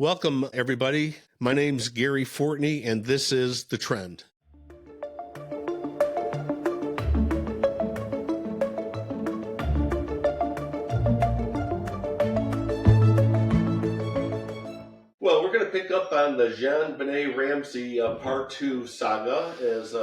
Welcome, everybody. My name's Gary Fortney, and this is The Trend. Well, we're going to pick up on the Jon Benet Ramsey Part 2 saga, as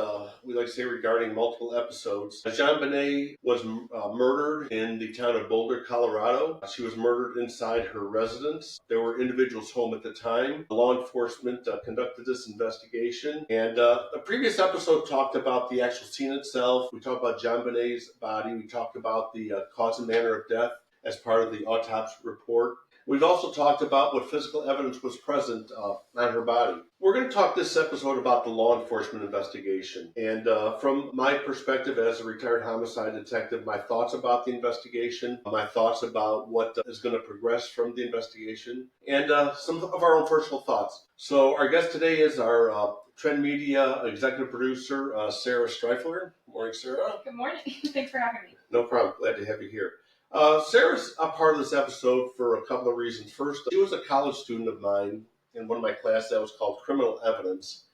we like to say, regarding multiple episodes. Jon Benet was murdered in the town of Boulder, Colorado. She was murdered inside her residence. There were individuals home at the time. Law enforcement conducted this investigation. And the previous episode talked about the actual scene itself. We talked about Jon Benet's body. We talked about the cause and manner of death as part of the autopsy report. We've also talked about what physical evidence was present on her body. We're going to talk this episode about the law enforcement investigation. And from my perspective as a retired homicide detective, my thoughts about the investigation, my thoughts about what is going to progress from the investigation, and some of our own personal thoughts. So our guest today is our Trend Media executive producer, Sarah Strifler. Morning, Sarah. Good morning. Thanks for having me. No problem. Glad to have you here. Sarah's a part of this episode for a couple of reasons. First, she was a college student of mine in one of my classes that was called Criminal Evidence.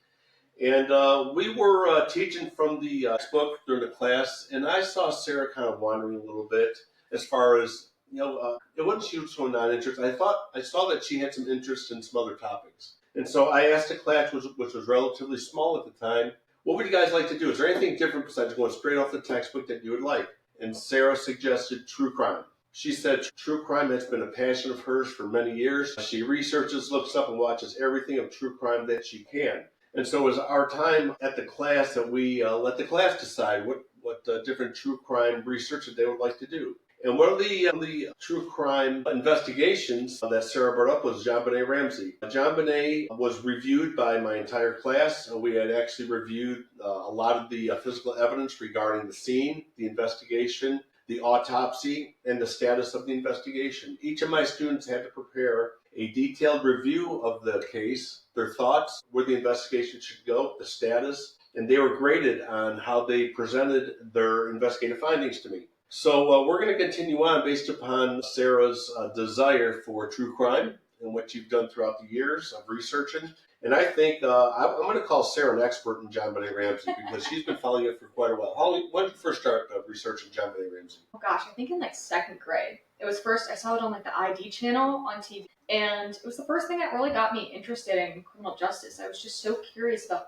And we were teaching from the textbook during the class, and I saw Sarah kind of wandering a little bit as far as, it wasn't she was showing non-interest. I saw that she had some interest in some other topics. And so I asked the class, which was relatively small at the time, what would you guys like to do? Is there anything different besides going straight off the textbook that you would like? And Sarah suggested true crime. She said true crime has been a passion of hers for many years. She researches, looks up, and watches everything of true crime that she can. And so it was our time at the class that we let the class decide what different true crime research that they would like to do. And one of the true crime investigations that Sarah brought up was Jon Benet Ramsey. Jon Benet was reviewed by my entire class. We had actually reviewed a lot of the physical evidence regarding the scene, the investigation, the autopsy, and the status of the investigation. Each of my students had to prepare a detailed review of the case, their thoughts, where the investigation should go, the status, and they were graded on how they presented their investigative findings to me. So we're going to continue on based upon Sarah's desire for true crime and what you've done throughout the years of researching. And I think I'm going to call Sarah an expert in Jon Benet Ramsey because she's been following it for quite a while. When did you first start researching Jon Benet Ramsey? Oh gosh, I think in second grade. It was first, I saw it on the ID channel on TV. And it was the first thing that really got me interested in criminal justice. I was just so curious about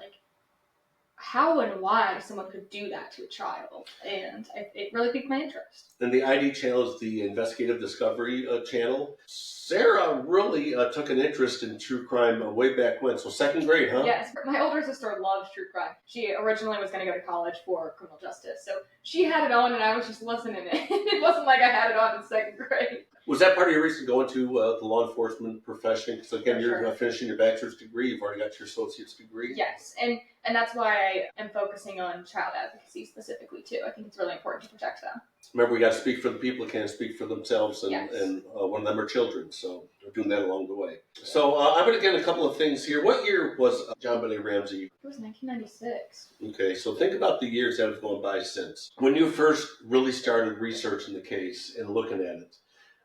how and why someone could do that to a child, and it really piqued my interest. And the ID channel is the Investigative Discovery channel. Sarah really took an interest in true crime way back when, so second grade, huh? Yes, my older sister loves true crime. She originally was going to go to college for criminal justice, so she had it on and I was just listening. It wasn't like I had it on in second grade. Was that part of your reason going to the law enforcement profession? Because again, you're Sure. finishing your bachelor's degree. You've already got your associate's degree. Yes, and that's why I am focusing on child advocacy specifically too. I think it's really important to protect them. Remember, we got to speak for the people who can't speak for themselves, and, Yes. and one of them are children, so we're doing that along the way. So I'm going to get a couple of things here. What year was Jon Benet Ramsey? It was 1996. Okay, so think about the years that have gone by since. When you first really started researching the case and looking at it,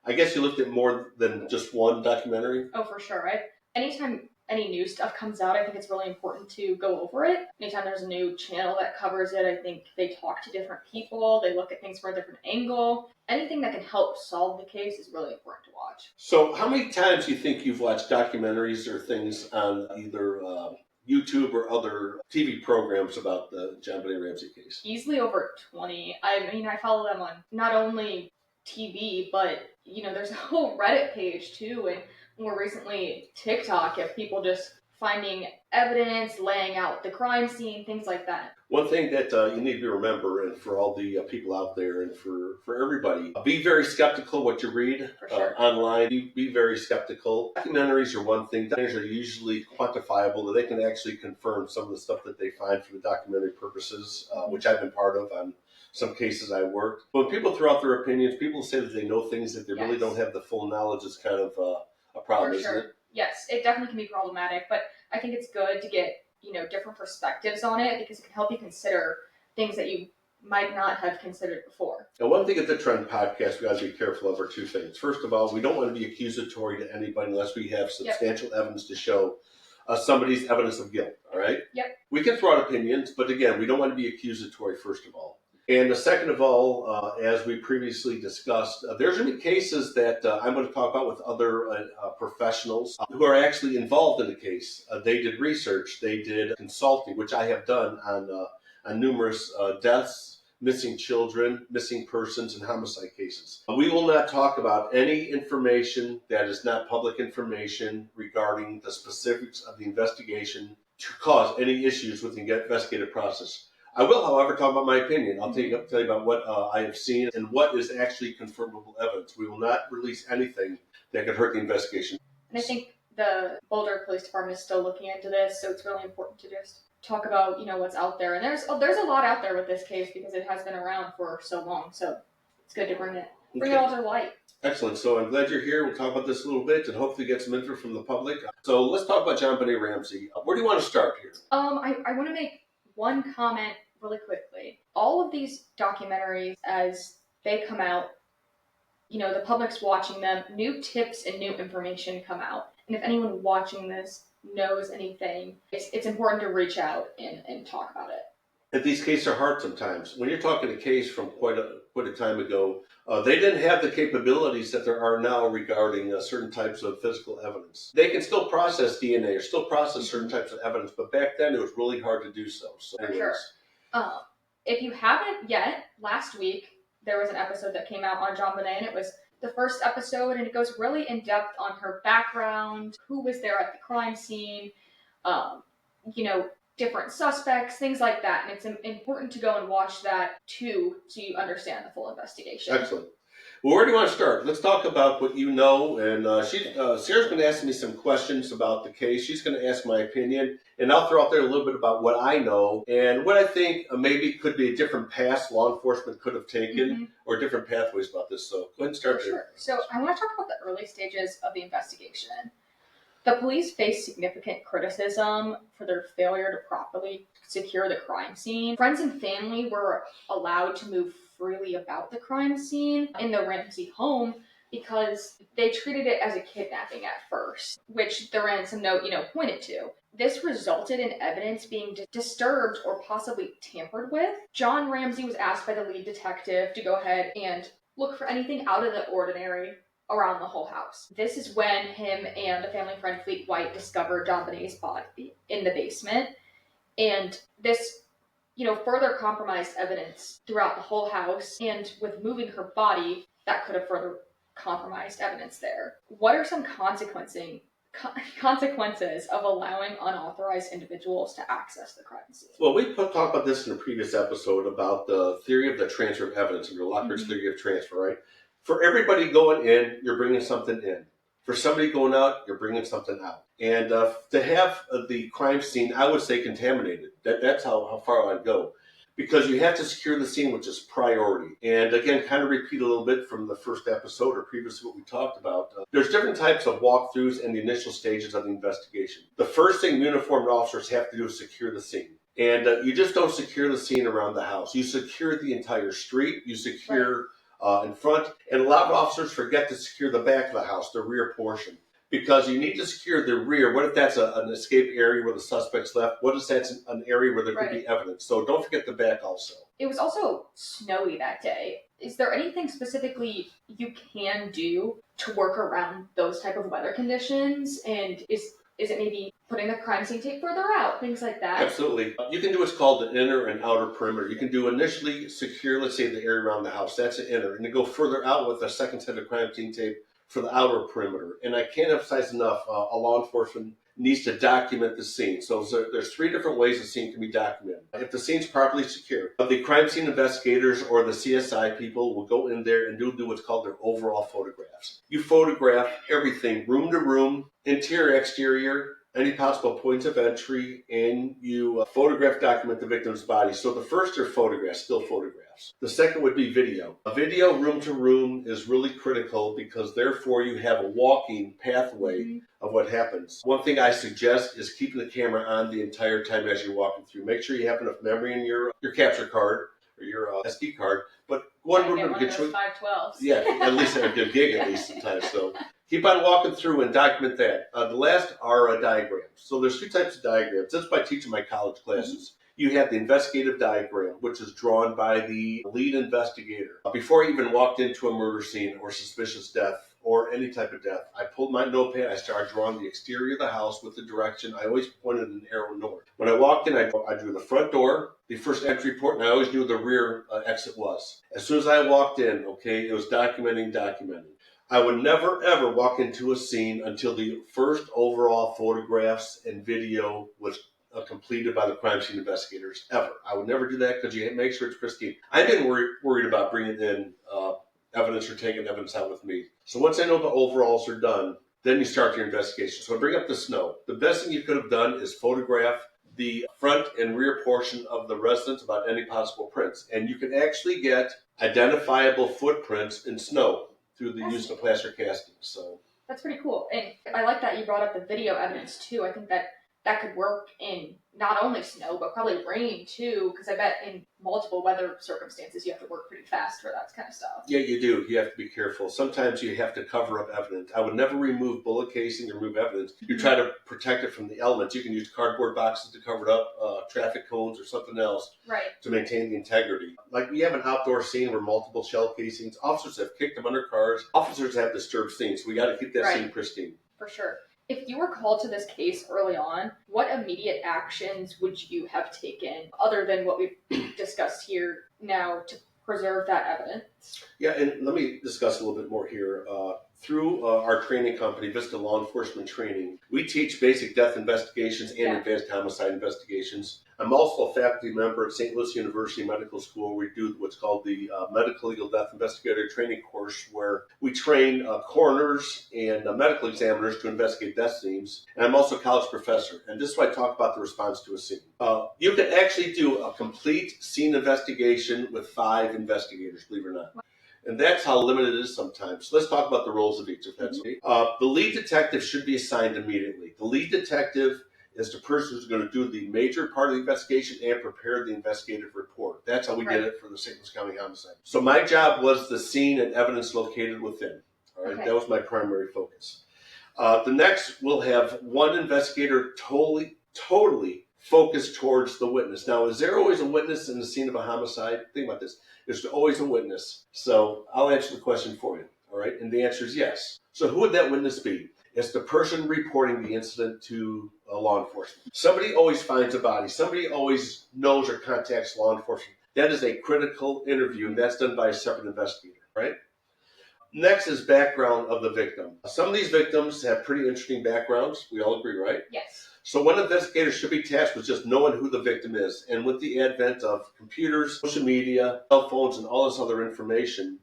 I guess you looked at more than just one documentary? Oh, for sure. Anytime any new stuff comes out, I think it's really important to go over it. Anytime there's a new channel that covers it, I think they talk to different people, they look at things from a different angle. Anything that can help solve the case is really important to watch. So how many times do you think you've watched documentaries or things on either YouTube or other TV programs about the Jon Benet Ramsey case? Easily over 20. I mean, I follow them on not only TV, but there's a whole Reddit page too, and more recently TikTok of people just finding evidence, laying out the crime scene, things like that. One thing that you need to remember, and for all the people out there and for everybody, be very skeptical what you read online. Be very skeptical. Documentaries are one thing. Documentaries are usually quantifiable, that they can actually confirm some of the stuff that they find for the documentary purposes, which I've been part of on some cases I worked. When people throw out their opinions, people say that they know things that they really don't have the full knowledge. Is kind of a problem, isn't it? Yes, it definitely can be problematic, but I think it's good to get different perspectives on it because it can help you consider things that you might not have considered before. And one thing at the Trend Podcast we got to be careful of are two things. First of all, we don't want to be accusatory to anybody unless we have substantial evidence to show somebody's evidence of guilt, all right? Yep. We can throw out opinions, but again, we don't want to be accusatory, first of all. And the second of all, as we previously discussed, there's going to be cases that I'm going to talk about with other professionals who are actually involved in the case. They did research, they did consulting, which I have done on numerous deaths, missing children, missing persons, and homicide cases. We will not talk about any information that is not public information regarding the specifics of the investigation to cause any issues with the investigative process. I will, however, talk about my opinion. I'll tell you about what I have seen and what is actually confirmable evidence. We will not release anything that could hurt the investigation. And I think the Boulder Police Department is still looking into this, so it's really important to just talk about, what's out there. And there's a lot out there with this case because it has been around for so long. So it's good to bring it all to light. Excellent. So I'm glad you're here. We'll talk about this a little bit and hopefully get some info from the public. So let's talk about Jon Benet Ramsey. Where do you want to start here? I want to make one comment really quickly. All of these documentaries, as they come out, the public's watching them, new tips and new information come out. And if anyone watching this knows anything, it's important to reach out and talk about it. And these cases are hard sometimes. When you're talking a case from quite a time ago, they didn't have the capabilities that there are now regarding certain types of physical evidence. They can still process DNA or still process certain types of evidence, but back then it was really hard to do so. So for sure. If you haven't yet, last week there was an episode that came out on Jon Benet, and it was the first episode, and it goes really in depth on her background, who was there at the crime scene, different suspects, things like that. And it's important to go and watch that too, so you understand the full investigation. Excellent. Well, where do you want to start? Let's talk about what you know. And Sarah's going to ask me some questions about the case. She's going to ask my opinion. And I'll throw out there a little bit about what I know and what I think maybe could be a different path law enforcement could have taken or different pathways about this. So go ahead and start there. Sure. So I want to talk about the early stages of the investigation. The police faced significant criticism for their failure to properly secure the crime scene. Friends and family were allowed to move freely about the crime scene in the Ramsey home because they treated it as a kidnapping at first, which the ransom note, pointed to. This resulted in evidence being disturbed or possibly tampered with. Jon Ramsey was asked by the lead detective to go ahead and look for anything out of the ordinary around the whole house. This is when him and a family friend, Fleet White, discovered Jon Benet's body in the basement. And this, further compromised evidence throughout the whole house. And with moving her body, that could have further compromised evidence there. What are some consequences of allowing unauthorized individuals to access the crime scene? Well, we talked about this in a previous episode about the theory of the transfer of evidence, under Locker's theory of transfer, right? For everybody going in, you're bringing something in. For somebody going out, you're bringing something out. And to have the crime scene, I would say contaminated. That's how far I'd go. Because you have to secure the scene, which is priority. And again, kind of repeat a little bit from the first episode or previously what we talked about. There's different types of walkthroughs and the initial stages of the investigation. The first thing uniformed officers have to do is secure the scene. And you just don't secure the scene around the house. You secure the entire street. You secure in front. And a lot of officers forget to secure the back of the house, the rear portion. Because you need to secure the rear. What if that's an escape area where the suspect's left? What if that's an area where there could be evidence? So don't forget the back also. It was also snowy that day. Is there anything specifically you can do to work around those type of weather conditions? And is it maybe putting the crime scene tape further out, things like that? Absolutely. You can do what's called an inner and outer perimeter. You can do initially secure, let's say, the area around the house. That's an inner. And then go further out with a second set of crime scene tape for the outer perimeter. And I can't emphasize enough, a law enforcement needs to document the scene. So there's three different ways the scene can be documented. If the scene's properly secure, the crime scene investigators or the CSI people will go in there and do what's called their overall photographs. You photograph everything, room to room, interior, exterior, any possible points of entry, and you document the victim's body. So the first are photographs, still photographs. The second would be video. A video room to room is really critical because therefore you have a walking pathway of what happens. One thing I suggest is keeping the camera on the entire time as you're walking through. Make sure you have enough memory in your capture card or your SD card. But one room to get you. 512s. Yeah, at least a good gig at least sometimes. So keep on walking through and document that. The last are diagrams. So there's two types of diagrams. That's by teaching my college classes. You have the investigative diagram, which is drawn by the lead investigator. Before I even walked into a murder scene or suspicious death or any type of death, I pulled my notepad, I started drawing the exterior of the house with the direction. I always pointed an arrow north. When I walked in, I drew the front door, the first entry port, and I always knew the rear exit was. As soon as I walked in, it was documenting. I would never, ever walk into a scene until the first overall photographs and video was completed by the crime scene investigators, ever. I would never do that because you make sure it's pristine. I've been worried about bringing in evidence or taking evidence out with me. So once I know the overalls are done, then you start your investigation. So I bring up the snow. The best thing you could have done is photograph the front and rear portion of the residence about any possible prints. And you can actually get identifiable footprints in snow through the use of plaster casting. So that's pretty cool. And I like that you brought up the video evidence too. I think that could work in not only snow, but probably rain too, because I bet in multiple weather circumstances you have to work pretty fast for that kind of stuff. Yeah, you do. You have to be careful. Sometimes you have to cover up evidence. I would never remove bullet casing or remove evidence. You try to protect it from the elements. You can use cardboard boxes to cover it up, traffic cones or something else to maintain the integrity. Like we have an outdoor scene where multiple shell casings, officers have kicked them under cars. Officers have disturbed scenes. So we got to keep that scene pristine. For sure. If you were called to this case early on, what immediate actions would you have taken other than what we've discussed here now to preserve that evidence? Yeah, and let me discuss a little bit more here. Through our training company, Vista Law Enforcement Training, we teach basic death investigations and advanced homicide investigations. I'm also a faculty member at St. Louis University Medical School. We do what's called the Medical Legal Death Investigator Training Course, where we train coroners and medical examiners to investigate death scenes. And I'm also a college professor. And this is why I talk about the response to a scene. You can actually do a complete scene investigation with 5 investigators, believe it or not. And that's how limited it is sometimes. So let's talk about the roles of each, if that's okay. The lead detective should be assigned immediately. The lead detective is the person who's going to do the major part of the investigation and prepare the investigative report. That's how we did it for the St. Louis County homicide. So my job was the scene and evidence located within. All right, that was my primary focus. The next, we'll have one investigator totally focused towards the witness. Now, is there always a witness in the scene of a homicide? Think about this. There's always a witness. So I'll answer the question for you. All right, and the answer is yes. So who would that witness be? It's the person reporting the incident to law enforcement. Somebody always finds a body. Somebody always knows or contacts law enforcement. That is a critical interview, and that's done by a separate investigator, right? Next is background of the victim. Some of these victims have pretty interesting backgrounds. We all agree, right? Yes. So one investigator should be tasked with just knowing who the victim is. And with the advent of computers, social media, cell phones, and all this other information,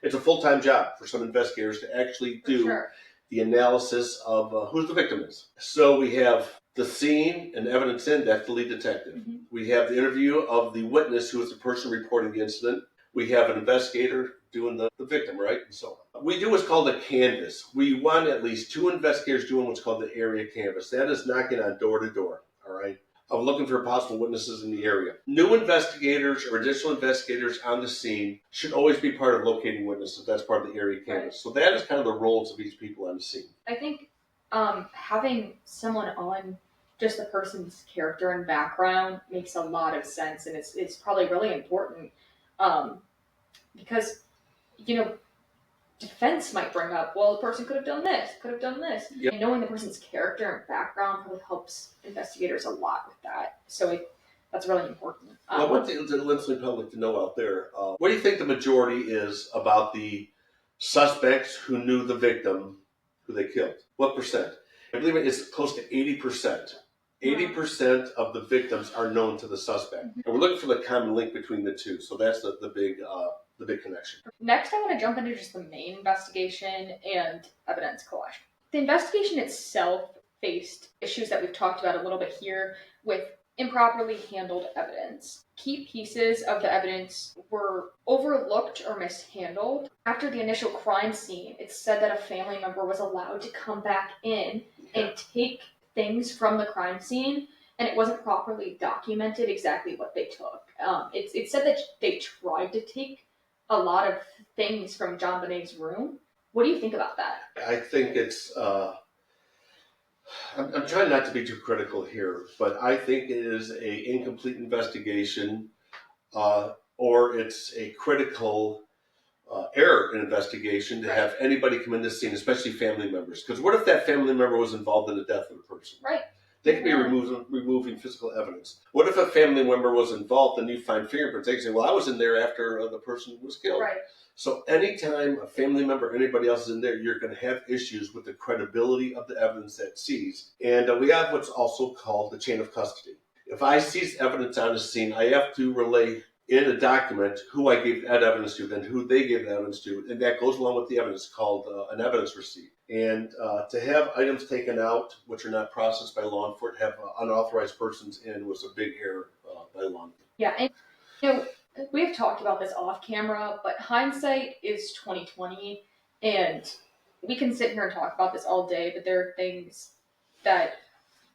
it's a full-time job for some investigators to actually do the analysis of who the victim is. So we have the scene and evidence in, that's the lead detective. We have the interview of the witness, who is the person reporting the incident. We have an investigator doing the victim, right? And so on. We do what's called a canvas. We want at least 2 investigators doing what's called the area canvas. That is knocking on door to door, all right, of looking for possible witnesses in the area. New investigators or additional investigators on the scene should always be part of locating witnesses. That's part of the area canvas. So that is kind of the roles of each people on the scene. I think having someone on just the person's character and background makes a lot of sense, and it's probably really important because, you know, defense might bring up, well, the person could have done this. Yep. And knowing the person's character and background probably helps investigators a lot with that. So that's really important. Well, one thing to the listening public to know out there, what do you think the majority is about the suspects who knew the victim who they killed? What percent? I believe it's close to 80%. 80% of the victims are known to the suspect. And we're looking for the common link between the two. So that's the big connection. Next, I want to jump into just the main investigation and evidence collection. The investigation itself faced issues that we've talked about a little bit here with improperly handled evidence. Key pieces of the evidence were overlooked or mishandled. After the initial crime scene, it's said that a family member was allowed to come back in and take things from the crime scene and it wasn't properly documented exactly what they took. It said that they tried to take a lot of things from Jon Benet's room. What do you think about that? I think it's. I'm trying not to be too critical here, but I think it is a incomplete investigation, or it's a critical error in investigation to have anybody come in the scene, especially family members. Because what if that family member was involved in the death of the person? Right. They could be removing physical evidence. What if a family member was involved and you find fingerprints? They can say, well, I was in there after the person was killed. Right. So anytime a family member or anybody else is in there, you're going to have issues with the credibility of the evidence that's seized. And we have what's also called the chain of custody. If I seize evidence on the scene, I have to relay in a document who I gave that evidence to, then who they gave the evidence to, and that goes along with the evidence called an evidence receipt. And to have items taken out which are not processed by law enforcement, have unauthorized persons in, was a big error by law enforcement. Yeah, and you know, we've talked about this off camera, but hindsight is 2020, and we can sit here and talk about this all day, but there are things that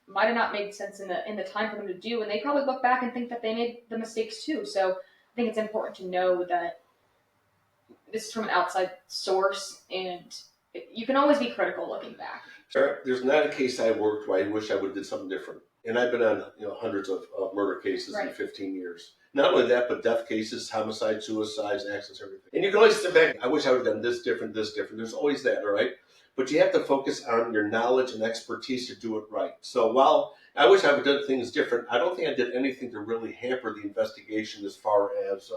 might have not made sense in the time for them to do, and they probably look back and think that they made the mistakes too. So I think it's important to know that this is from an outside source, and you can always be critical looking back. Sarah, there's not a case I worked where I wish I would have did something different. And I've been on hundreds of murder cases in 15 years. Not only that, but death cases, homicide, suicides, accidents, everything. And you can always sit back, I wish I would have done this different, this different. There's always that, all right? But you have to focus on your knowledge and expertise to do it right. So while I wish I would have done things different, I don't think I did anything to really hamper the investigation as far as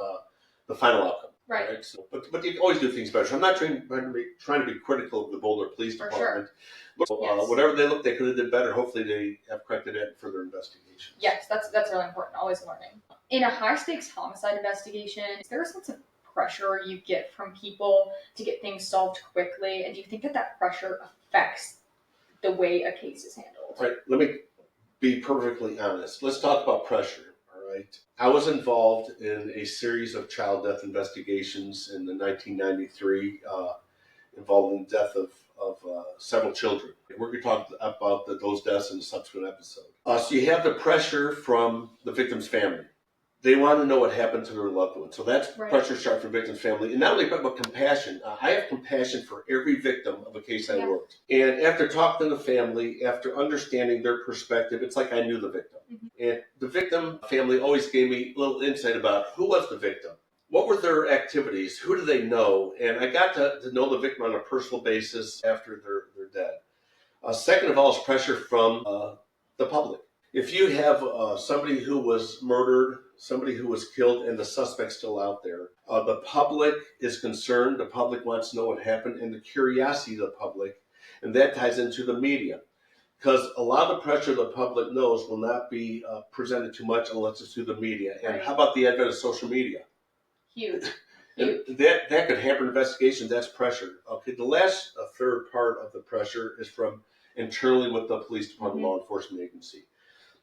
the final outcome. Right. So, but you can always do things better. So I'm not trying to be critical of the Boulder Police Department. So, whatever they look, they could have did better. Hopefully they have corrected it in further investigations. Yes, that's really important. Always learning. In a high stakes homicide investigation, is there a sense of pressure you get from people to get things solved quickly? And do you think that pressure affects the way a case is handled? Right. Let me be perfectly honest. Let's talk about pressure. All right. I was involved in a series of child death investigations in the 1993, involving the death of several children. We're going to talk about those deaths in a subsequent episode. So you have the pressure from the victim's family. They want to know what happened to their loved one. So that's pressure sharp for victim's family. And not only but compassion. I have compassion for every victim of a case I worked. And after talking to the family, after understanding their perspective, it's like I knew the victim. And the victim family always gave me a little insight about who was the victim. What were their activities? Who do they know? And I got to know the victim on a personal basis after they're dead. Second of all is pressure from the public. If you have somebody who was murdered, somebody who was killed, and the suspect's still out there, the public is concerned. The public wants to know what happened, and the curiosity of the public, and that ties into the media. Because a lot of the pressure the public knows will not be presented too much unless it's through the media. And how about the advent of social media? Huge. And that could hamper investigations. That's pressure. Okay, the last third part of the pressure is from internally with the police department, law enforcement agency.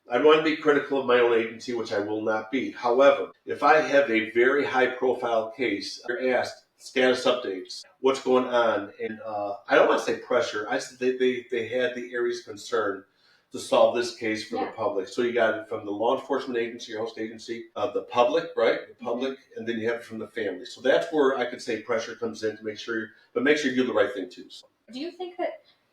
I want to be critical of my own agency, which I will not be. However, if I have a very high-profile case, you're asked status updates, what's going on, and I don't want to say pressure. I said they had the areas of concern to solve this case for the public. So you got it from the law enforcement agency, your host agency, the public, right? The public, and then you have it from the family. So that's where I could say pressure comes in to make sure you do the right thing too. So. Do you think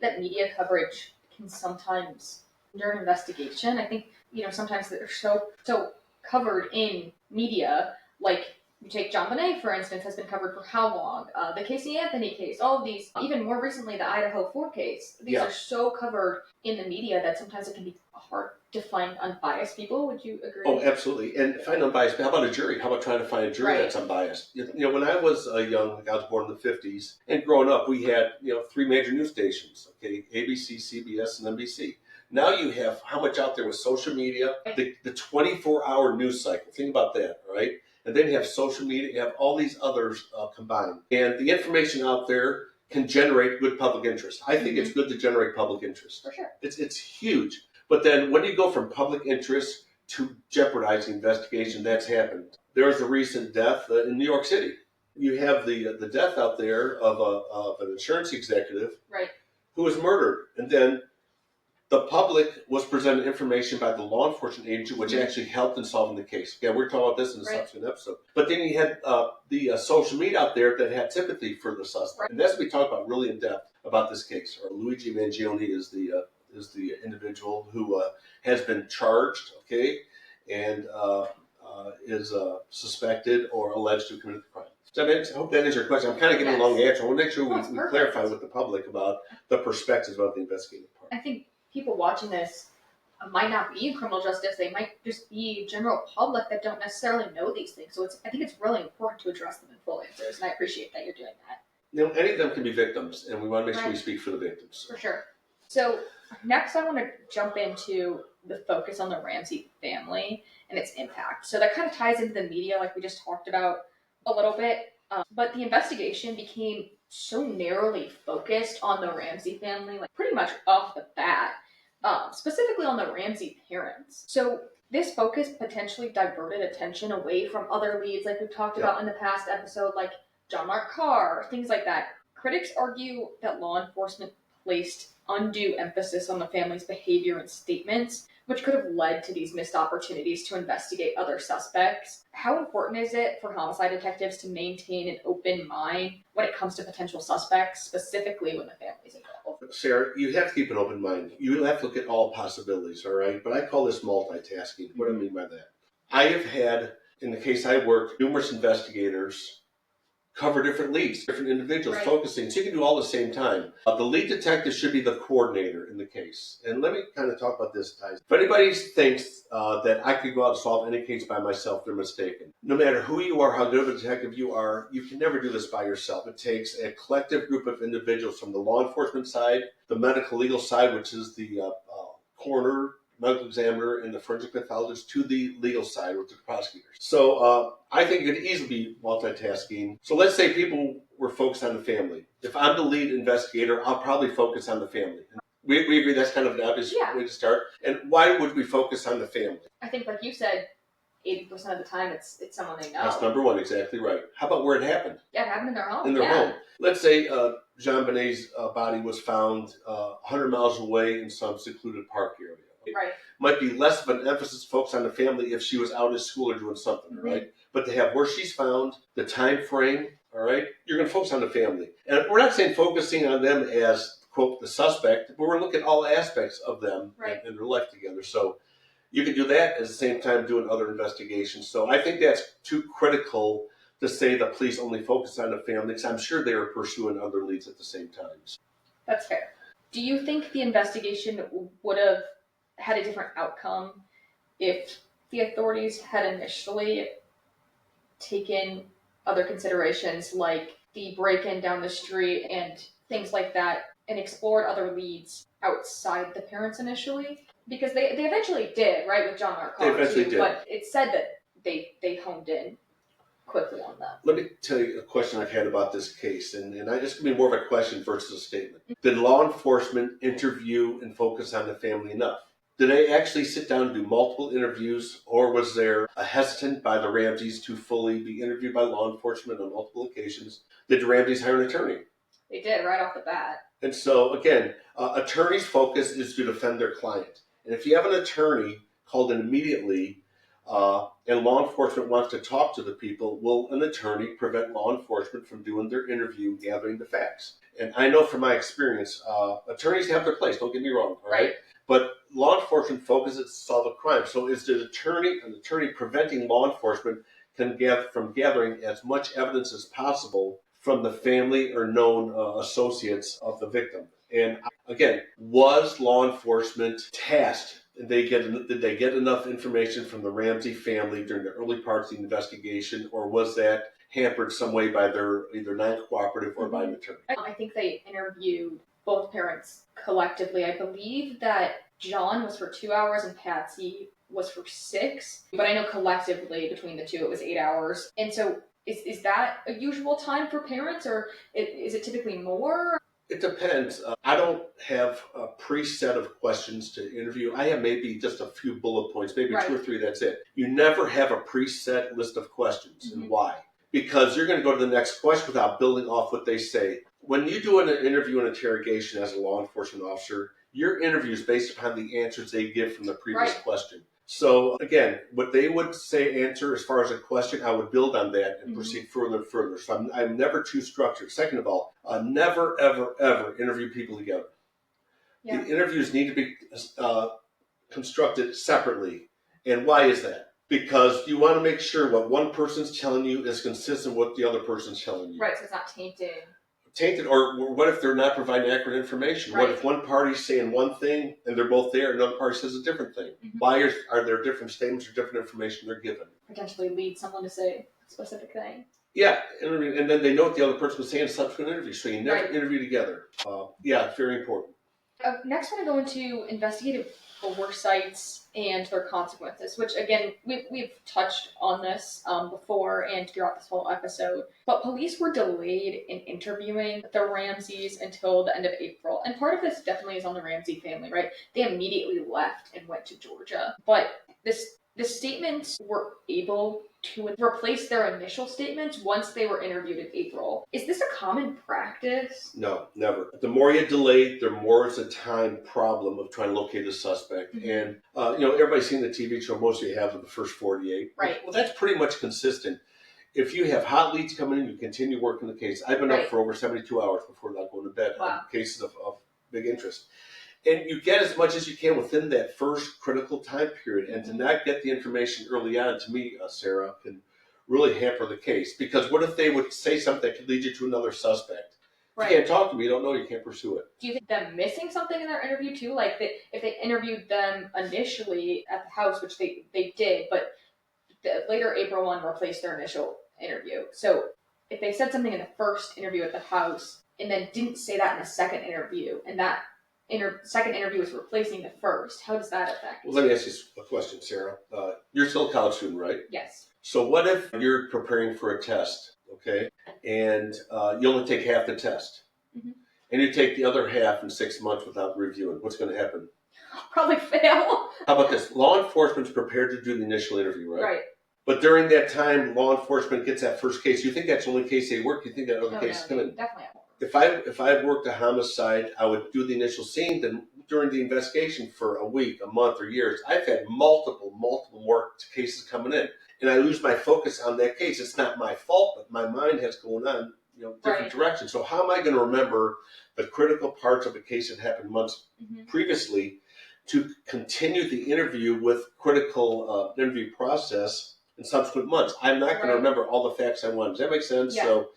that media coverage can sometimes, during investigation, I think, sometimes they're so covered in media, like you take Jon Benet, for instance, has been covered for how long? The Casey Anthony case, all of these, even more recently, the Idaho 4 case, these are so covered in the media that sometimes it can be hard to find unbiased people. Would you agree? Oh, absolutely. And find unbiased. How about a jury? How about trying to find a jury that's unbiased? When I was young, I was born in the 50s, and growing up, we had, 3 major news stations, okay, ABC, CBS, and NBC. Now you have how much out there with social media, the 24-hour news cycle. Think about that, right? And then you have social media, you have all these others combined. And the information out there can generate good public interest. I think it's good to generate public interest. For sure. It's huge. But then when you go from public interest to jeopardizing investigation, that's happened. There was a recent death in New York City. You have the death out there of an insurance executive who was murdered. And then the public was presented information by the law enforcement agency, which actually helped in solving the case. Yeah, we're talking about this in a subsequent episode. But then you had the social media out there that had sympathy for the suspect. And that's what we talked about really in depth about this case. Luigi Mangione is the individual who has been charged, okay, and is suspected or alleged to have committed the crime. So I hope that answers your question. I'm kind of giving a long answer. I want to make sure we clarify with the public about the perspectives about the investigative part. I think people watching this might not be in criminal justice. They might just be general public that don't necessarily know these things. So I think it's really important to address them in full answers, and I appreciate that you're doing that. You know, any of them can be victims, and we want to make sure we speak for the victims. For sure. So next I want to jump into the focus on the Ramsey family and its impact. So that kind of ties into the media like we just talked about a little bit. But the investigation became so narrowly focused on the Ramsey family, like pretty much off the bat, specifically on the Ramsey parents. So this focus potentially diverted attention away from other leads like we've talked about in the past episode, like John Mark Carr, things like that. Critics argue that law enforcement placed undue emphasis on the family's behavior and statements, which could have led to these missed opportunities to investigate other suspects. How important is it for homicide detectives to maintain an open mind when it comes to potential suspects, specifically when the family's involved? Sarah, you have to keep an open mind. You have to look at all possibilities, all right? But I call this multitasking. What do I mean by that? I have had, in the case I worked, numerous investigators cover different leads, different individuals focusing. So you can do all at the same time. The lead detective should be the coordinator in the case. And let me kind of talk about this, guys. If anybody thinks that I could go out and solve any case by myself, they're mistaken. No matter who you are, how good of a detective you are, you can never do this by yourself. It takes a collective group of individuals from the law enforcement side, the medical legal side, which is the coroner, medical examiner, and the forensic pathologist, to the legal side with the prosecutors. So I think it could easily be multitasking. So let's say people were focused on the family. If I'm the lead investigator, I'll probably focus on the family. We agree that's kind of an obvious way to start. And why would we focus on the family? I think, like you said, 80% of the time it's someone they know. That's number one, exactly right. How about where it happened? Yeah, it happened in their home. In their home. Let's say Jon Benet's body was found 100 miles away in some secluded park area. Right. Might be less of an emphasis focused on the family if she was out at school or doing something, right? But to have where she's found, the time frame, all right, you're going to focus on the family. And we're not saying focusing on them as, quote, the suspect, but we're looking at all aspects of them and their life together. So you can do that at the same time doing other investigations. So I think that's too critical to say the police only focus on the family, because I'm sure they are pursuing other leads at the same time. That's fair. Do you think the investigation would have had a different outcome if the authorities had initially taken other considerations like the break-in down the street and things like that and explored other leads outside the parents initially? Because they eventually did, right, with John Mark Carr, they eventually did. But it said that they honed in quickly on that. Let me tell you a question I've had about this case, and I just going to be more of a question versus a statement. Did law enforcement interview and focus on the family enough? Did they actually sit down and do multiple interviews, or was there a hesitant by the Ramseys to fully be interviewed by law enforcement on multiple occasions? Did the Ramseys hire an attorney? They did, right off the bat. And so, again, attorney's focus is to defend their client. And if you have an attorney called in immediately and law enforcement wants to talk to the people, will an attorney prevent law enforcement from doing their interview, gathering the facts? And I know from my experience, attorneys have their place, don't get me wrong, all right? But law enforcement focuses to solve a crime. So is an attorney preventing law enforcement from gathering as much evidence as possible from the family or known associates of the victim? And again, was law enforcement tasked? Did they get enough information from the Ramsey family during the early parts of the investigation, or was that hampered some way by their either non-cooperative or by an attorney? I think they interviewed both parents collectively. I believe that John was for 2 hours and Patsy was for 6, but I know collectively between the two it was 8 hours. And so is that a usual time for parents, or is it typically more? It depends. I don't have a preset of questions to interview. I have maybe just a few bullet points, maybe 2 or 3, that's it. You never have a preset list of questions. And why? Because you're going to go to the next question without building off what they say. When you do an interview and interrogation as a law enforcement officer, your interview is based upon the answers they give from the previous question. So again, what they would answer as far as a question, I would build on that and proceed further and further. So I'm never too structured. Second of all, never, ever, ever interview people together. Yeah. The interviews need to be constructed separately. And why is that? Because you want to make sure what one person's telling you is consistent with what the other person's telling you. Right, so it's not tainted. Or what if they're not providing accurate information? Right. What if one party's saying one thing and they're both there and another party says a different thing? Why are there different statements or different information they're given? Potentially lead someone to say a specific thing. Yeah, and then they know what the other person was saying in a subsequent interview, so you never interview together. Yeah, very important. Next, I want to go into investigative oversights and their consequences, which again, we've touched on this before and throughout this whole episode. But police were delayed in interviewing the Ramseys until the end of April. And part of this definitely is on the Ramsey family, right? They immediately left and went to Georgia. But the statements were able to replace their initial statements once they were interviewed in April. Is this a common practice? No, never. The more you delay, the more it's a time problem of trying to locate a suspect. And, everybody's seen the TV show, most of you have, of the first 48. Right. Well, that's pretty much consistent. If you have hot leads coming in, you continue working the case. I've been up for over 72 hours before I go to bed on cases of big interest. And you get as much as you can within that first critical time period. And to not get the information early on, to me, Sarah, can really hamper the case. Because what if they would say something that could lead you to another suspect? Right. You can't talk to me, you don't know, you can't pursue it. Do you think them missing something in their interview too? Like if they interviewed them initially at the house, which they did, but the later April one replaced their initial interview. So if they said something in the first interview at the house and then didn't say that in the second interview, and that second interview is replacing the first, how does that affect? Well, let me ask you a question, Sarah. You're still a college student, right? Yes. So what if you're preparing for a test, okay, and you only take half the test, and you take the other half in 6 months without reviewing? What's going to happen? I'll probably fail. How about this? Law enforcement's prepared to do the initial interview, right? Right. But during that time, law enforcement gets that first case. You think that's the only case they work? You think that other case is coming? Definitely. If I worked a homicide, I would do the initial scene. Then during the investigation for a week, a month, or years, I've had multiple more cases coming in, and I lose my focus on that case. It's not my fault, but my mind has gone on, different directions. So how am I going to remember the critical parts of a case that happened months previously to continue the interview with critical interview process in subsequent months? I'm not going to remember all the facts I want. Does that make sense? Yeah. So.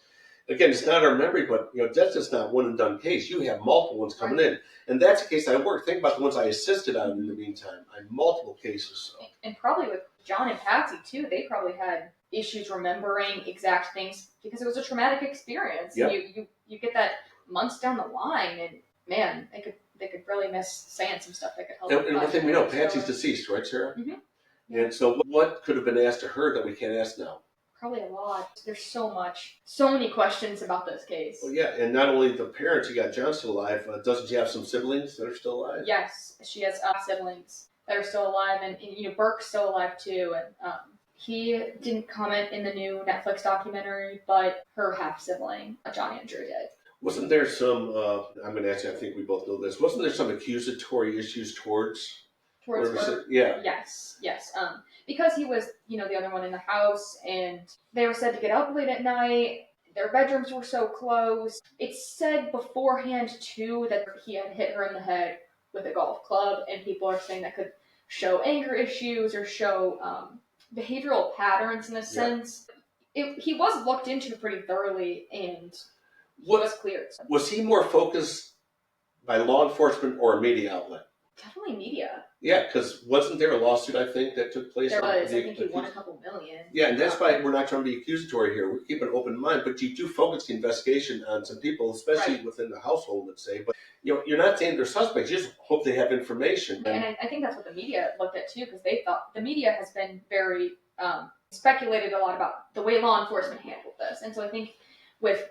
Again, it's not our memory, but that's just not one and done case. You have multiple ones coming in, and that's a case I worked. Think about the ones I assisted on in the meantime. I had multiple cases. So. And probably with Jon and Patsy too, they probably had issues remembering exact things because it was a traumatic experience. Yep. You get that months down the line, and man, they could really miss saying some stuff that could help. And one thing we know, Patsy's deceased, right, Sarah? Yeah. And so, what could have been asked to her that we can't ask now? Probably a lot. There's so many questions about this case. Well, yeah, and not only the parents, you got Jon still alive. Doesn't she have some siblings that are still alive? Yes, she has siblings that are still alive, and Burke's still alive too. And he didn't comment in the new Netflix documentary, but her half sibling, John Andrew, did. Wasn't there some? I'm going to ask you. I think we both know this. Wasn't there some accusatory issues towards? Burke? Yeah. Yes. Because he was, the other one in the house, and they were said to get up late at night. Their bedrooms were so close. It's said beforehand, too, that he had hit her in the head with a golf club, and people are saying that could show anger issues or show behavioral patterns in a sense. He was looked into pretty thoroughly, and he was cleared. So. Was he more focused by law enforcement or a media outlet? Definitely media. Yeah, because wasn't there a lawsuit, I think, that took place? There was. I think he won a couple million. Yeah, and that's why we're not trying to be accusatory here. We keep an open mind, but you do focus the investigation on some people, especially within the household, let's say. But you're not saying they're suspects. You just hope they have information. And I think that's what the media looked at, too, because they thought the media has been very speculated a lot about the way law enforcement handled this. And so I think with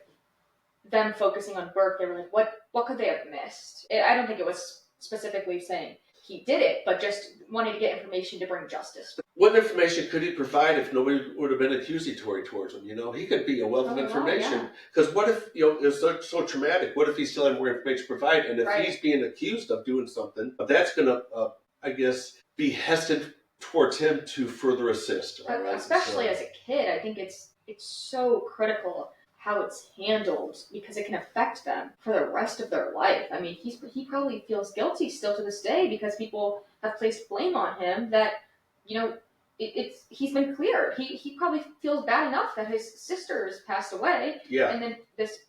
them focusing on Burke, they were like, what could they have missed? I don't think it was specifically saying he did it, but just wanted to get information to bring justice. What information could he provide if nobody would have been accusatory towards him? He could be a wealth of information. Because what if, it's so traumatic? What if he still had more information to provide? And if he's being accused of doing something, that's going to, I guess, be hesitant towards him to further assist. Especially as a kid, I think it's so critical how it's handled, because it can affect them for the rest of their life. I mean, he probably feels guilty still to this day because people have placed blame on him that, he's been cleared. He probably feels bad enough that his sisters passed away, and then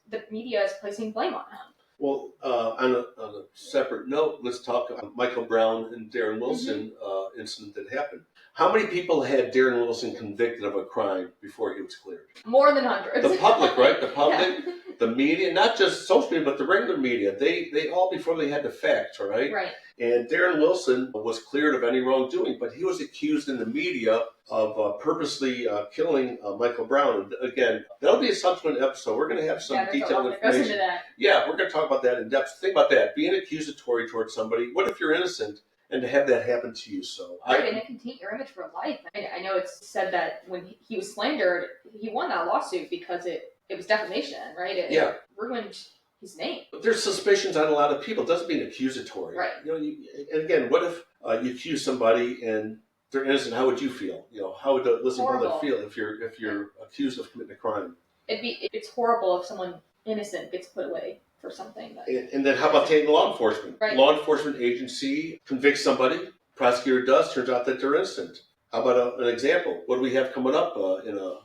the media is placing blame on him. Well, on a separate note, let's talk about Michael Brown and Darren Wilson incident that happened. How many people had Darren Wilson convicted of a crime before he was cleared? More than hundreds. The public, right? The public, the media, not just social media, but the regular media. They all, before they had the facts, right? Right. And Darren Wilson was cleared of any wrongdoing, but he was accused in the media of purposely killing Michael Brown. And again, that'll be a subsequent episode. We're going to have some detailed information. Into that. Yeah, we're going to talk about that in depth. Think about that. Being accusatory towards somebody. What if you're innocent? And to have that happen to you, and it can taint your image for life. I know it's said that when he was slandered, he won that lawsuit because it was defamation, right? It ruined his name. But there's suspicions on a lot of people. It doesn't mean accusatory, right? And again, what if you accuse somebody and they're innocent? How would you feel? How would the listening public feel if you're accused of committing a crime? It's horrible if someone innocent gets put away for something. And then how about taking law enforcement? Right. Law enforcement agency convicts somebody, prosecutor does, turns out that they're innocent. How about an example? What do we have coming up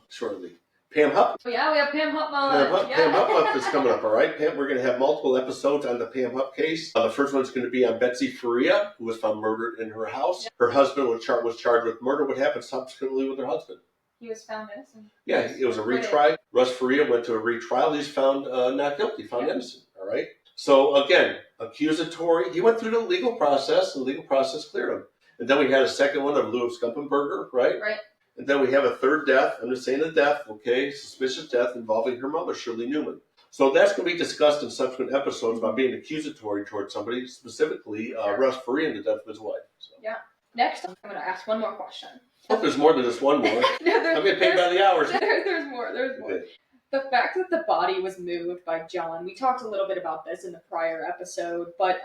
shortly? Pam Hupp. Oh, yeah, we have Pam Hupp month. Pam Hupp is coming up, all right? Pam, we're going to have multiple episodes on the Pam Hupp case. The first one's going to be on Betsy Faria, who was found murdered in her house. Yep. Her husband was charged with murder. What happened subsequently with her husband? He was found innocent. Yeah, it was a retry. Russ Faria went to a retrial. He's found not guilty, found innocent, all right? So, again, accusatory. He went through the legal process, and the legal process cleared him. And then we had a second one of Louis Gumpenberger, right? Right. And then we have a third death. I'm just saying a death, okay? Suspicious death involving her mother, Shirley Newman. So that's going to be discussed in subsequent episodes about being accusatory towards somebody, specifically Russ Faria and the death of his wife. So. Yeah. Next, I'm going to ask one more question. I hope there's more than just one more. I'm getting paid by the hours. There's more. Okay. The fact that the body was moved by Jon, we talked a little bit about this in the prior episode, but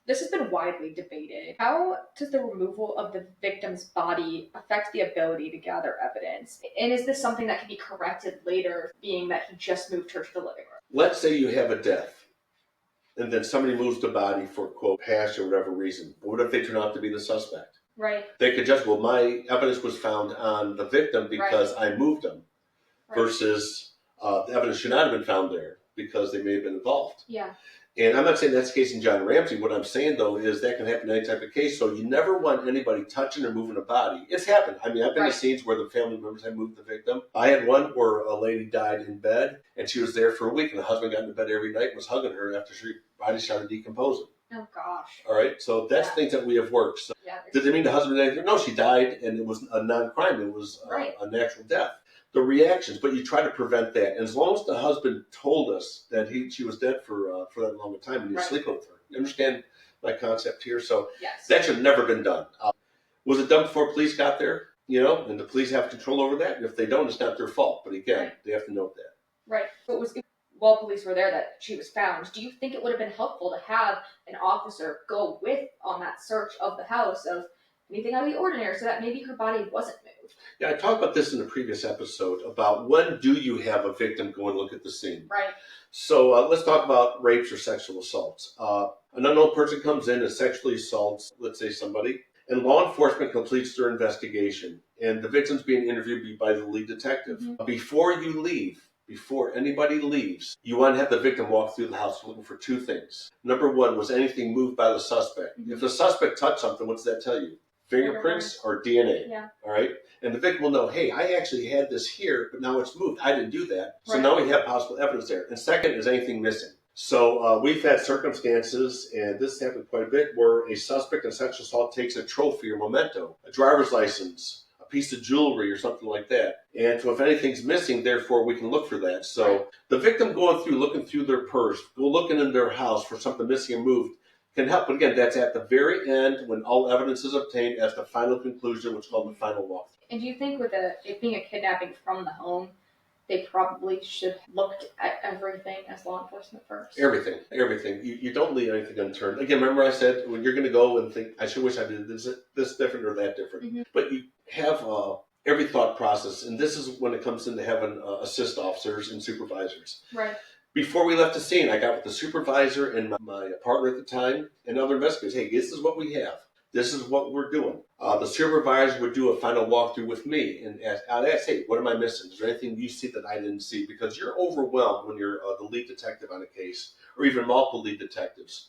this has been widely debated. How does the removal of the victim's body affect the ability to gather evidence? And is this something that can be corrected later, being that he just moved her to the living room? Let's say you have a death, and then somebody moves the body for, quote, passion or whatever reason. But what if they turn out to be the suspect? Right. They could just, my evidence was found on the victim because I moved them, versus the evidence should not have been found there because they may have been involved. Yeah. And I'm not saying that's the case in Jon Ramsey. What I'm saying, though, is that can happen in any type of case. So you never want anybody touching or moving a body. It's happened. I mean, I've been to scenes where the family members have moved the victim. I had one where a lady died in bed, and she was there for a week, and the husband got into bed every night and was hugging her after her body started decomposing. Oh, gosh. All right? So that's things that we have worked. So did it mean the husband did anything? No, she died, and it was a non-crime. It was a natural death. The reactions, but you try to prevent that. And as long as the husband told us that she was dead for that long a time, and you sleep with her. You understand my concept here? So that should have never been done. Was it done before police got there? And the police have control over that. And if they don't, it's not their fault. But again, they have to note that. Right. So it was while police were there that she was found. Do you think it would have been helpful to have an officer go with on that search of the house of anything out of the ordinary, so that maybe her body wasn't moved? Yeah, I talked about this in the previous episode about when do you have a victim go and look at the scene. Right. So let's talk about rapes or sexual assaults. An unknown person comes in and sexually assaults, let's say, somebody, and law enforcement completes their investigation, and the victim's being interviewed by the lead detective. Mm-hmm. Before anybody leaves, you want to have the victim walk through the house looking for two things. Number one, was anything moved by the suspect? Mm-hmm. If the suspect touched something, what does that tell you? Fingerprints or DNA. Yeah. All right. And the victim will know, hey, I actually had this here, but now it's moved. I didn't do that. So now we have possible evidence there. And second, is anything missing? So we've had circumstances, and this happened quite a bit, where a suspect in sexual assault takes a trophy or memento, a driver's license, a piece of jewelry or something like that. And so if anything's missing, therefore, we can look for that. So the victim going through, looking through their purse, looking in their house for something missing or moved, can help. But again, that's at the very end when all evidence is obtained as the final conclusion, which is called the final walkthrough. And do you think with it being a kidnapping from the home, they probably should have looked at everything as law enforcement first? Everything. You don't leave anything unturned. Again, remember I said when you're going to go and think, I should wish I did this different or that different. Mm-hmm. But you have every thought process, and this is when it comes into having assist officers and supervisors. Right. Before we left the scene, I got with the supervisor and my partner at the time and other investigators. Hey, this is what we have. This is what we're doing. The supervisor would do a final walkthrough with me and I'd ask, hey, what am I missing? Is there anything you see that I didn't see? Because you're overwhelmed when you're the lead detective on a case or even multiple lead detectives.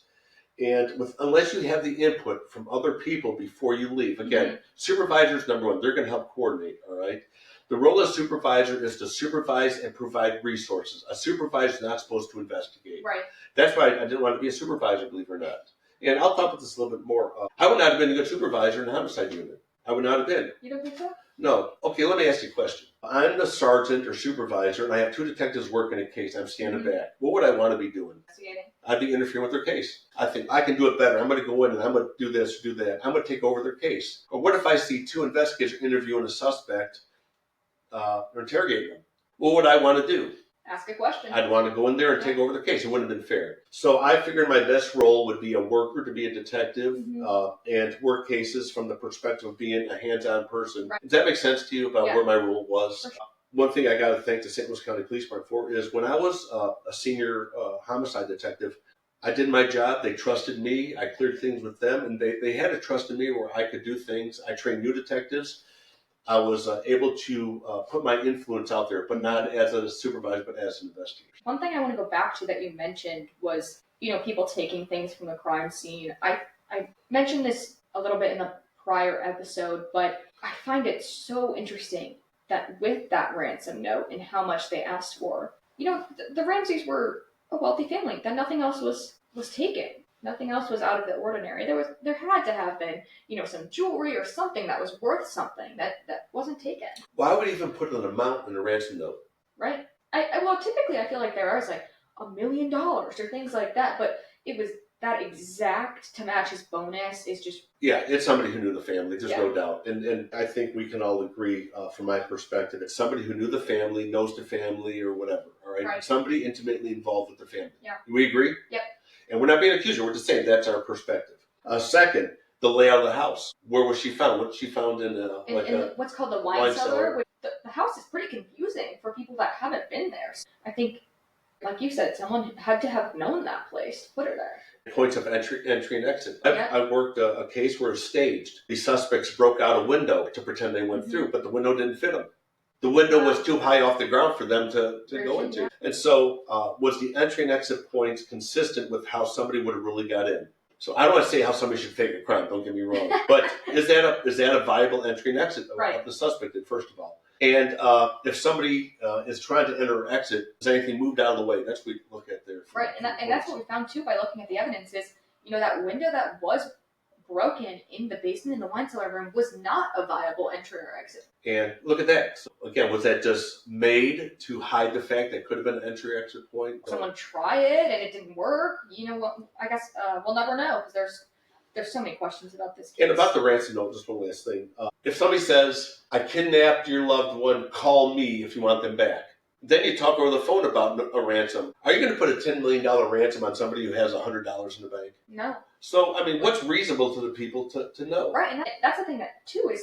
And unless you have the input from other people before you leave, again, supervisors, number one, they're going to help coordinate, all right? The role of supervisor is to supervise and provide resources. A supervisor is not supposed to investigate. Right. That's why I didn't want to be a supervisor, believe it or not. And I'll talk about this a little bit more. I would not have been a good supervisor in the homicide unit. I would not have been. You don't think so? No. Okay, let me ask you a question. I'm the sergeant or supervisor, and I have two detectives working a case. I'm standing back. What would I want to be doing? Investigating. I'd be interfering with their case. I think I can do it better. I'm going to go in and I'm going to do this, do that. I'm going to take over their case. Or what if I see two investigators interviewing a suspect or interrogating them? What would I want to do? Ask a question. I'd want to go in there and take over their case. It wouldn't have been fair. So I figured my best role would be a worker, to be a detective, and work cases from the perspective of being a hands-on person. Right. Does that make sense to you about where my role was? Sure. One thing I got to thank the St. Louis County Police Department for is when I was a senior homicide detective, I did my job. They trusted me. I cleared things with them, and they had a trust in me where I could do things. I trained new detectives. I was able to put my influence out there, but not as a supervisor, but as an investigator. One thing I want to go back to that you mentioned was, people taking things from the crime scene. I mentioned this a little bit in the prior episode, but I find it so interesting that with that ransom note and how much they asked for, the Ramseys were a wealthy family, that nothing else was taken. Nothing else was out of the ordinary. There had to have been, some jewelry or something that was worth something that wasn't taken. Why would you even put an amount in a ransom note? Right. Well, typically I feel like there is like $1 million or things like that, but it was that exact to match his bonus is just. Yeah, it's somebody who knew the family. There's no doubt, and I think we can all agree, from my perspective, it's somebody who knew the family, knows the family, or whatever. All right, somebody intimately involved with the family. Yeah. Do we agree? Yep. And we're not being accused. We're just saying that's our perspective. Second, the layout of the house. Where was she found? What was she found in what's called the wine cellar? Which the house is pretty confusing for people that haven't been there. So I think, like you said, someone had to have known that place to put her there. Points of entry and exit. I worked a case where it was staged. The suspects broke out a window to pretend they went through, but the window didn't fit them. The window was too high off the ground for them to go into. And so was the entry and exit points consistent with how somebody would have really got in? So I don't want to say how somebody should fake a crime, don't get me wrong. But is that a viable entry and exit of the suspect, first of all? And if somebody is trying to enter or exit, is anything moved out of the way? That's what we look at there. Right, and that's what we found too by looking at the evidence is, that window that was broken in the basement in the wine cellar room was not a viable entry or exit. And look at that. So again, was that just made to hide the fact that could have been an entry or exit point? Someone try it and it didn't work. What? I guess we'll never know because there's so many questions about this case. And about the ransom note, just one last thing. If somebody says, I kidnapped your loved one, call me if you want them back. Then you talk over the phone about a ransom. Are you going to put a $10 million ransom on somebody who has $100 in the bank? No. So, what's reasonable to the people to know? Right, and that's the thing that, too, is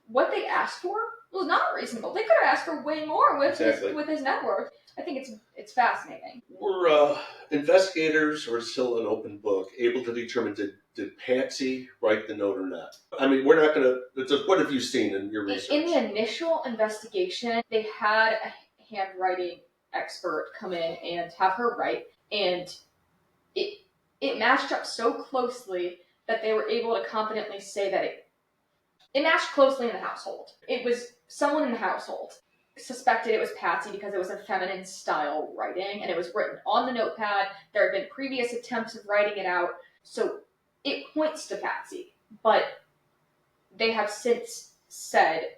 what they asked for was not reasonable. They could have asked for way more with his net worth. I think it's fascinating. Were investigators, or still an open book, able to determine did Patsy write the note or not? We're not going to. What have you seen in your research? In the initial investigation, they had a handwriting expert come in and have her write, and it matched up so closely that they were able to confidently say that it matched closely in the household. It was someone in the household. Suspected it was Patsy because it was a feminine style writing and it was written on the notepad. There had been previous attempts of writing it out. So it points to Patsy, but they have since said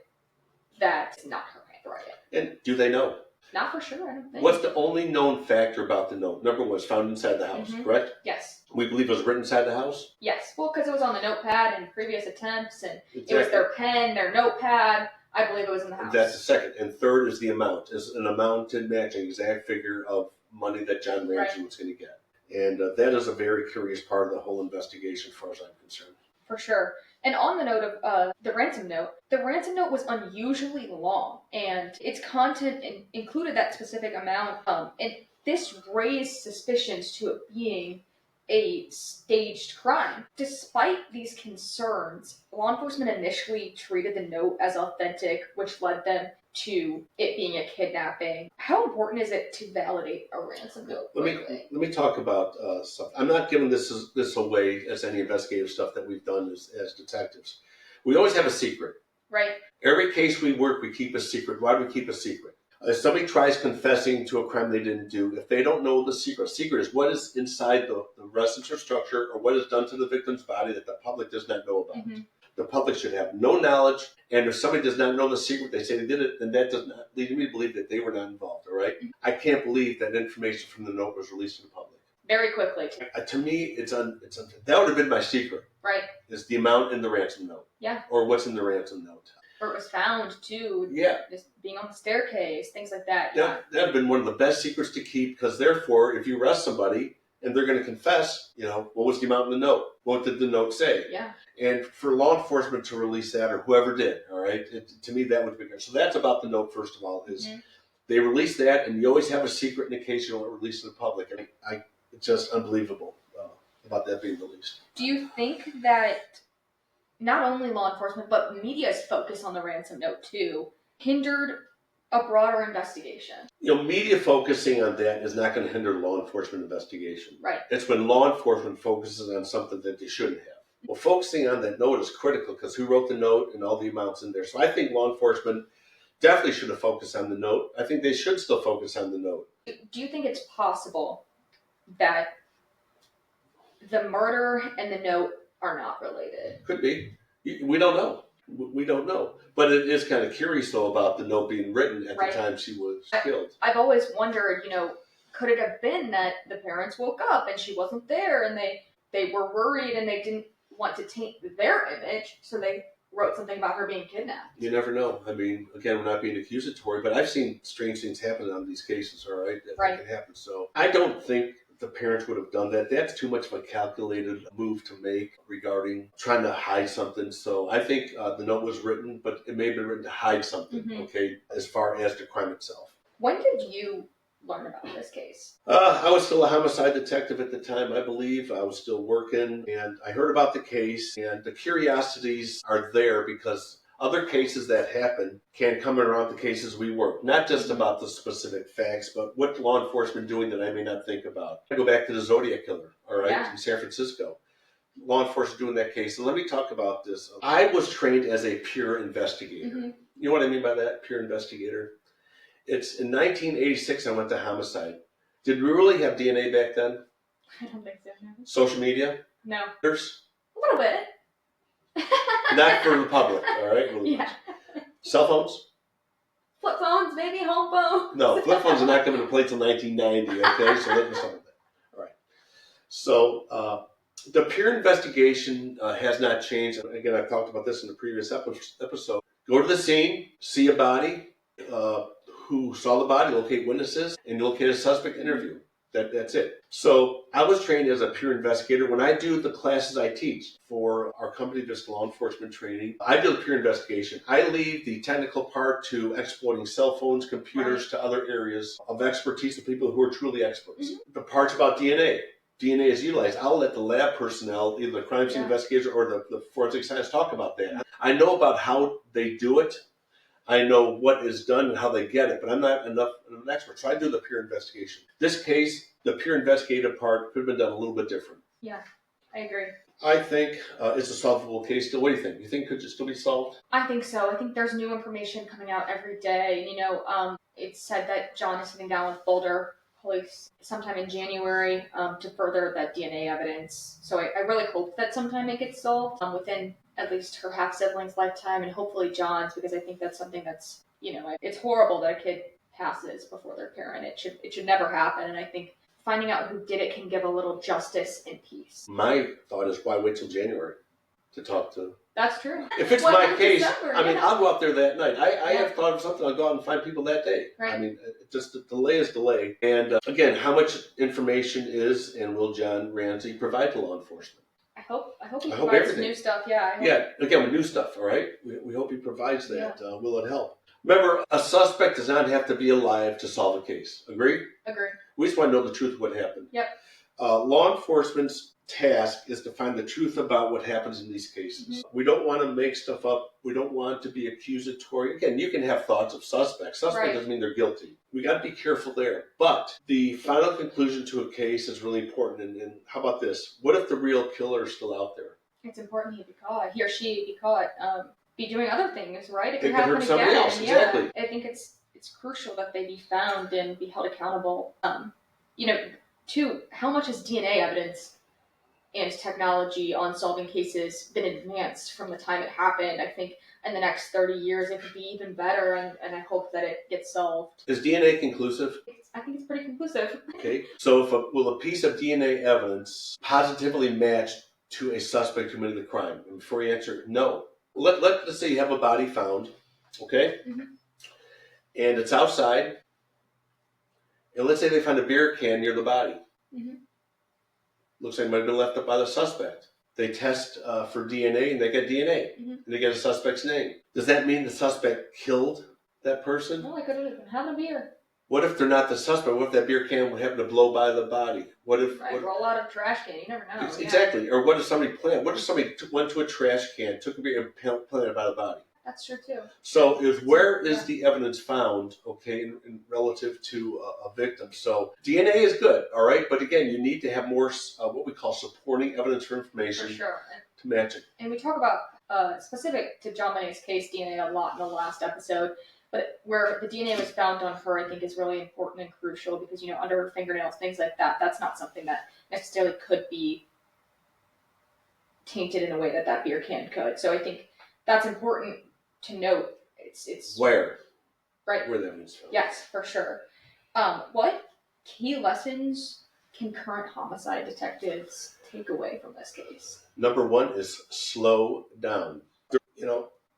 that it's not her handwriting. And do they know? Not for sure, I don't think. What's the only known factor about the note? Number one, it's found inside the house, correct? Yes. We believe it was written inside the house? Yes. Well, because it was on the notepad in previous attempts, and Exactly. it was their pen, their notepad. I believe it was in the house. That's the second. And third is the amount. Is an amount to match an exact figure of money that Jon Ramsey was going to get. And that is a very curious part of the whole investigation as far as I'm concerned. For sure. And on the note of the ransom note was unusually long, and its content included that specific amount. And this raised suspicions to it being a staged crime. Despite these concerns, law enforcement initially treated the note as authentic, which led them to it being a kidnapping. How important is it to validate a ransom note? Let me talk about stuff. I'm not giving this away as any investigative stuff that we've done as detectives. We always have a secret. Right. Every case we work, we keep a secret. Why do we keep a secret? If somebody tries confessing to a crime they didn't do, if they don't know the secret is what is inside the residence or structure, or what is done to the victim's body that the public does not know about. The public should have no knowledge, and if somebody does not know the secret, they say they did it, then that does not lead me to believe that they were not involved, all right? I can't believe that information from the note was released to the public. Very quickly. To me, it's that would have been my secret. Right. Is the amount in the ransom note. Yeah. Or what's in the ransom note. Or it was found, too. Yeah. Just being on the staircase, things like that. Yeah. That would have been one of the best secrets to keep, because therefore, if you arrest somebody and they're going to confess, what was the amount in the note? What did the note say? Yeah. And for law enforcement to release that, or whoever did, all right, to me that would be good. So that's about the note, first of all, is they release that, and you always have a secret in case you don't release it to the public. And it's just unbelievable about that being released. Do you think that not only law enforcement, but media's focus on the ransom note, too, hindered a broader investigation? Media focusing on that is not going to hinder law enforcement investigation. Right. It's when law enforcement focuses on something that they shouldn't have. Well, focusing on that note is critical, because who wrote the note and all the amounts in there. So I think law enforcement definitely should have focused on the note. I think they should still focus on the note. Do you think it's possible that the murder and the note are not related? Could be. We don't know. We don't know. But it is kind of curious, though, about the note being written at the time she was killed. I've always wondered, could it have been that the parents woke up and she wasn't there, and they were worried and they didn't want to taint their image, so they wrote something about her being kidnapped? You never know. I mean, again, we're not being accusatory, but I've seen strange things happen on these cases, all right? That can happen. So I don't think the parents would have done that. That's too much of a calculated move to make regarding trying to hide something. So I think the note was written, but it may have been written to hide something, okay, as far as the crime itself. When did you learn about this case? I was still a homicide detective at the time, I believe. I was still working, and I heard about the case, and the curiosities are there because other cases that happen can come around the cases we work. Not just about the specific facts, but what law enforcement doing that I may not think about. I go back to the Zodiac Killer, all right, in San Francisco. Law enforcement doing that case. And let me talk about this. I was trained as a peer investigator. You know what I mean by that, peer investigator? It's in 1986 I went to homicide. Did we really have DNA back then? I don't think so. No. Social media? No. There's a little bit. Not for the public, all right? Yeah. Cell phones? Flip phones, maybe home phones. No, flip phones are not coming to play till 1990, okay? So let me start with that. All right. So the peer investigation has not changed. Again, I've talked about this in the previous episode. Go to the scene, see a body, who saw the body, locate witnesses, and locate a suspect, interview. That's it. So I was trained as a peer investigator. When I do the classes I teach for our company, just law enforcement training, I do the peer investigation. I leave the technical part to exploiting cell phones, computers, to other areas of expertise of people who are truly experts. The parts about DNA. DNA is utilized. I'll let the lab personnel, either the crime scene investigators or the forensic science, talk about that. I know about how they do it. I know what is done and how they get it, but I'm not enough of an expert. So I do the peer investigation. This case, the peer investigative part could have been done a little bit different. Yeah, I agree. I think it's a solvable case still. What do you think? You think it could still be solved? I think so. I think there's new information coming out every day. It's said that Jon is sitting down with Boulder Police sometime in January to further that DNA evidence. So I really hope that sometime it gets solved within at least her half-sibling's lifetime, and hopefully Jon's, because I think that's something that's, it's horrible that a kid passes before their parent. It should never happen. And I think finding out who did it can give a little justice and peace. My thought is, why wait till January to talk to? That's true. If it's Why my not case, December? I mean, Yeah. I'll go out there that night. I Yeah. have thought of something. I'll go out and find people that day. Right. I mean, just the delay is delay. And again, how much information is and will Jon Ramsey provide to law enforcement? I hope he I hope provides everything. new stuff. Yeah. I hope. Yeah, again, with new stuff, all right? We hope he provides that. Will it help? Remember, a suspect does not have to be alive to solve a case. Agree? Agree. We just want to know the truth of what happened. Yep. Law enforcement's task is to find the truth about what happens in these cases. Mm-hmm. We don't want to make stuff up. We don't want to be accusatory. Again, you can have thoughts of suspects. Suspect doesn't mean they're guilty. We got to be careful there. But the final conclusion to a case is really important. And how about this? What if the real killer is still out there? It's important he be caught. He or she be caught. Be doing other things, right? It they could could happen hurt somebody else. Yeah. Exactly. I think it's crucial that they be found and be held accountable. Two, how much has DNA evidence and technology on solving cases been advanced from the time it happened? I think in the next 30 years it could be even better, and I hope that it gets solved. Is DNA conclusive? I think it's pretty conclusive. Okay, so will a piece of DNA evidence positively match to a suspect who committed the crime? And before you answer, no. Let's say you have a body found, okay? Mm-hmm. And it's outside. And let's say they find a beer can near the body. Mm-hmm. Looks like it might have been left up by the suspect. They test for DNA and they get DNA. Mm-hmm. And they get a suspect's name. Does that mean the suspect killed that person? No, I could have been having a beer. What if they're not the suspect? What if that beer can would happen to blow by the body? What if roll out of a trash can? You never know. Exactly. Or what if somebody planned? What if somebody went to a trash can, took a beer, and planted it by the body? That's true too. So where is the evidence found? Okay, in relative to a victim. So DNA is good, all right, but again, you need to have more what we call supporting evidence or information for sure to match it. And we talk about specific to Jon Benet's case DNA a lot in the last episode. But where the DNA was found on her, I think is really important and crucial because, under her fingernails, things like that, that's not something that necessarily could be tainted in a way that beer can could. So I think that's important to note. It's where? Right. Where the evidence found. Yes, for sure. What key lessons can current homicide detectives take away from this case? Number one is slow down.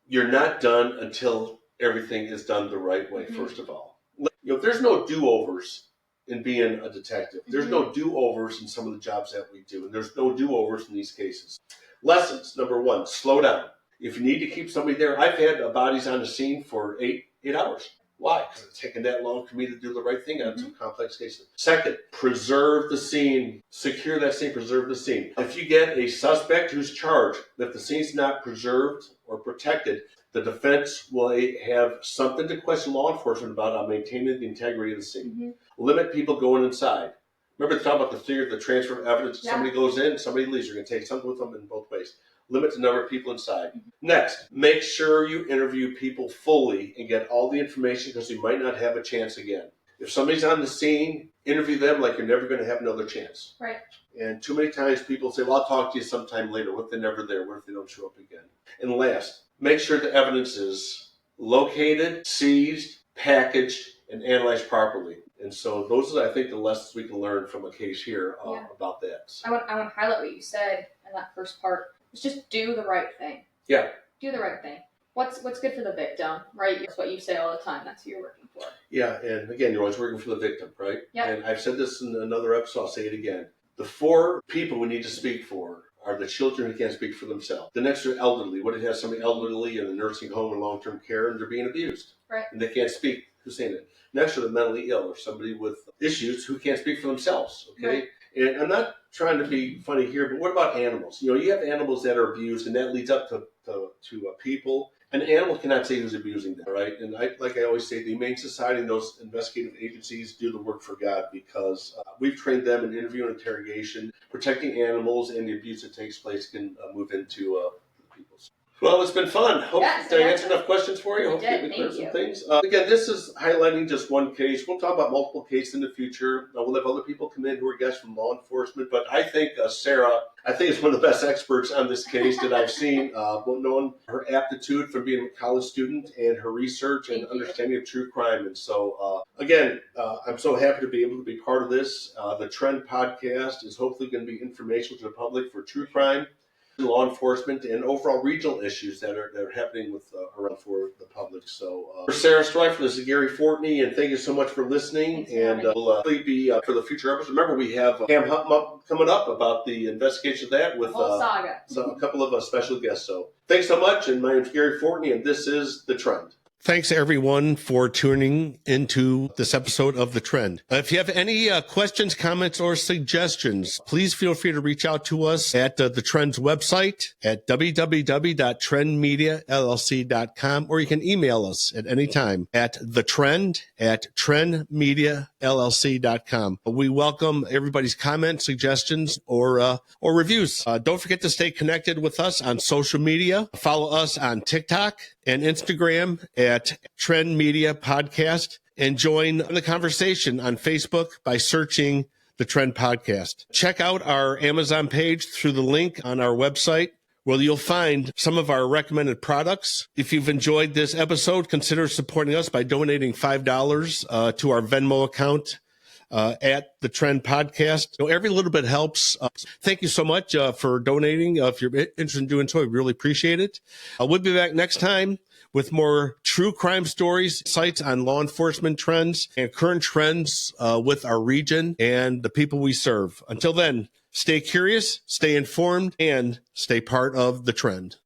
You're not done until everything is done the right way, mm-hmm. First of all. There's no do-overs in being a detective. There's mm-hmm. no do-overs in some of the jobs that we do, and there's no do-overs in these cases. Lessons, number one, slow down. If you need to keep somebody there, I've had bodies on the scene for eight hours. Why? Because it's taken that long for me to do the right thing on mm-hmm. some complex cases. Second, preserve the scene. Secure that scene, preserve the scene. If you get a suspect who's charged, if the scene's not preserved or protected, the defense will have something to question law enforcement about on maintaining the integrity of the scene. Mm-hmm. Limit people going inside. Remember to talk about the theory of the transfer of evidence. Yeah. Somebody goes in, somebody leaves. You're going to take something with them in both ways. Limit the number of people inside. Mm-hmm. Next, make sure you interview people fully and get all the information because you might not have a chance again. If somebody's on the scene, interview them like you're never going to have another chance. Right. And too many times people say, well, I'll talk to you sometime later. What if they're never there? What if they don't show up again? And last, make sure the evidence is located, seized, packaged, and analyzed properly. And so those are, I think, the lessons we can learn from a case here about that. So. I want to highlight what you said in that first part. It's just do the right thing. Yeah. Do the right thing. What's good for the victim, right? That's what you say all the time. That's who you're working for. Yeah, and again, you're always working for the victim, right? Yeah. And I've said this in another episode, I'll say it again. The four people we need to speak for are the children who can't speak for themselves. The next are elderly. What if you have somebody elderly in a nursing home or long-term care and they're being abused? Right. And they can't speak. Who's saying it? Next are the mentally ill or somebody with issues who can't speak for themselves, okay? Right. And I'm not trying to be funny here, but what about animals? You have animals that are abused, and that leads up to people. An animal cannot say who's abusing them, right? And like I always say, the Humane Society and those investigative agencies do the work for God because we've trained them in interview and interrogation. Protecting animals and the abuse that takes place can move into the people's. Well, it's been fun. Hope Yes, did I it answer has. enough questions for you? You Hopefully did. we cleared Thank some you. things. Again, this is highlighting just one case. We'll talk about multiple cases in the future. We'll have other people come in who are guests from law enforcement. But I think Sarah, I think is one of the best experts on this case that I've seen. Knowing her aptitude from being a college student and her research and Thank you. understanding of true crime. And so, again, I'm so happy to be able to be part of this. The Trend podcast is hopefully going to be informational to the public for true crime, law enforcement, and overall regional issues that are happening with around for the public. So, for Sarah Strifler, this is Gary Fortney, and thank you so much for listening. Thanks for And having me. we'll be for the future episodes. Remember, we have Cam Hutton coming up about the investigation of that with The whole saga. a couple of special guests. So, thanks so much. And my name is Gary Fortney, and this is The Trend. Thanks, everyone, for tuning into this episode of The Trend. If you have any questions, comments, or suggestions, please feel free to reach out to us at The Trend's website at www.trendmediallc.com, or you can email us at any time at thetrend@trendmediallc.com. We welcome everybody's comments, suggestions, or reviews. Don't forget to stay connected with us on social media. Follow us on TikTok and Instagram at Trend Media Podcast, and join the conversation on Facebook by searching The Trend Podcast. Check out our Amazon page through the link on our website, where you'll find some of our recommended products. If you've enjoyed this episode, consider supporting us by donating $5 to our Venmo account at The Trend Podcast. So every little bit helps. Thank you so much for donating. If you're interested in doing so, we really appreciate it. We'll be back next time with more true crime stories, insights on law enforcement trends, and current trends with our region and the people we serve. Until then, stay curious, stay informed, and stay part of The Trend.